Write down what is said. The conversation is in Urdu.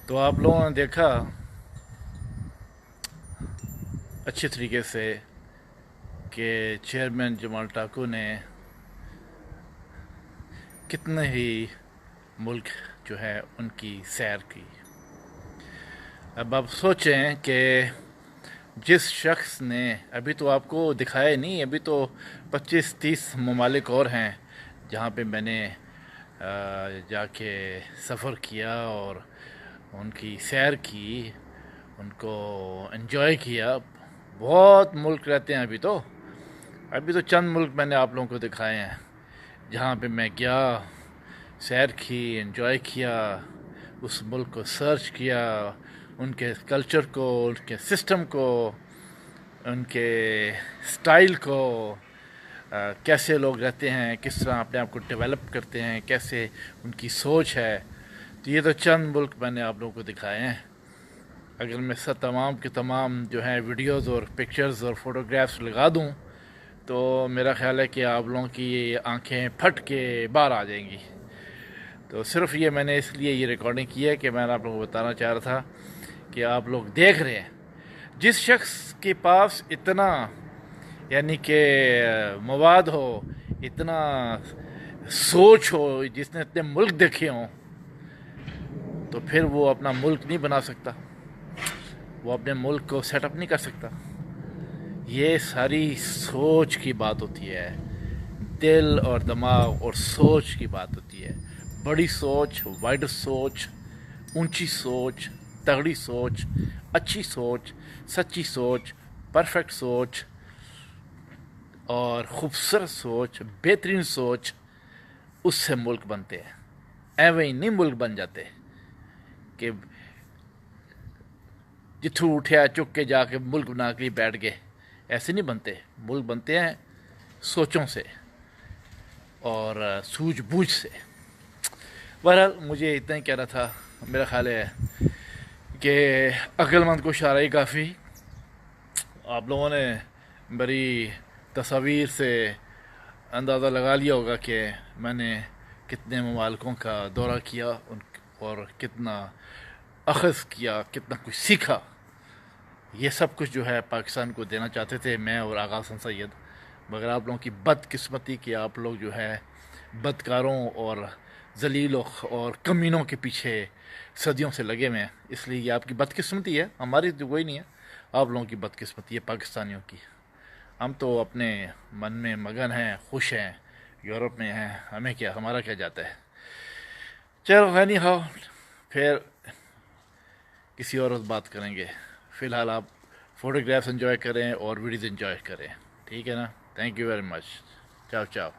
تو آپ لوگوں نے دیکھا اچھے طریقے سے کہ چیئرمین جمال ٹاکو نے کتنے ہی ملک جو ہے ان کی سیر کی۔ اب آپ سوچیں کہ جس شخص نے ابھی تو آپ کو دکھایا نہیں، ابھی تو 25-30 ممالک اور ہیں جہاں پہ میں نے جا کے سفر کیا اور ان کی سیر کی، ان کو انجوائے کیا۔ بہت ملک رہتے ہیں ابھی تو چند ملک میں نے آپ لوگوں کو دکھائے ہیں جہاں پہ میں گیا، سیر کی، انجوائے کیا، اس ملک کو سرچ کیا، ان کے کلچر کو، ان کے سسٹم کو، ان کے سٹائل کو، کیسے لوگ رہتے ہیں، کس طرح اپنے آپ کو ڈیولپ کرتے ہیں، کیسے ان کی سوچ ہے۔ تو یہ تو چند ملک میں نے آپ لوگوں کو دکھائے ہیں۔ اگر میں تمام کے تمام جو ہیں ویڈیوز اور پکچرز اور فوٹوگرافس لگا دوں تو میرا خیال ہے کہ آپ لوگوں کی آنکھیں پھٹ کے باہر آ جائیں گی۔ تو صرف یہ میں نے اس لیے یہ ریکارڈنگ کی ہے کہ میں نے آپ لوگوں کو بتانا چاہ رہا تھا کہ آپ لوگ دیکھ رہے ہیں جس شخص کے پاس اتنا یعنی کہ مواد ہو، اتنا سوچ ہو، جس نے اتنے ملک دیکھے ہوں، تو پھر وہ اپنا ملک نہیں بنا سکتا، وہ اپنے ملک کو سیٹ اپ نہیں کر سکتا۔ یہ ساری سوچ کی بات ہوتی ہے، دل اور دماغ اور سوچ کی بات ہوتی ہے۔ بڑی سوچ، وائڈ سوچ، اونچی سوچ، تگڑی سوچ، اچھی سوچ، سچی سوچ، پرفیکٹ سوچ اور خوبصورت سوچ، بہترین سوچ، اس سے ملک بنتے ہیں۔ ایویں نہیں ملک بن جاتے کہ جتھوں اٹھیا چک کے جا کے ملک بنا کے بیٹھ گئے، ایسے نہیں بنتے۔ ملک بنتے ہیں سوچوں سے اور سوجھ بوجھ سے۔ بہرحال مجھے اتنا ہی کہنا تھا۔ میرا خیال ہے کہ عقل مند کو اشارہ ہی کافی۔ آپ لوگوں نے میری تصاویر سے اندازہ لگا لیا ہوگا کہ میں نے کتنے ممالکوں کا دورہ کیا اور کتنا اخذ کیا، کتنا کچھ سیکھا۔ یہ سب کچھ جو ہے پاکستان کو دینا چاہتے تھے میں اور آغا حسن سید، مگر آپ لوگوں کی بد قسمتی کہ آپ لوگ جو ہے بدکاروں اور ذلیل اور کمینوں کے پیچھے صدیوں سے لگے ہوئے ہیں۔ اس لیے یہ آپ کی بد قسمتی ہے، ہماری تو کوئی نہیں ہے، آپ لوگوں کی بد قسمتی ہے پاکستانیوں کی۔ ہم تو اپنے من میں مگن ہیں، خوش ہیں، یورپ میں ہیں، ہمیں کیا، ہمارا کیا جاتا ہے۔ چلو غنی ہو، پھر کسی اور وقت بات کریں گے۔ فی الحال آپ فوٹوگرافس انجوائے کریں اور ویڈیوز انجوائے کریں، ٹھیک ہے نا؟ Thank you very much, ciao چاؤ۔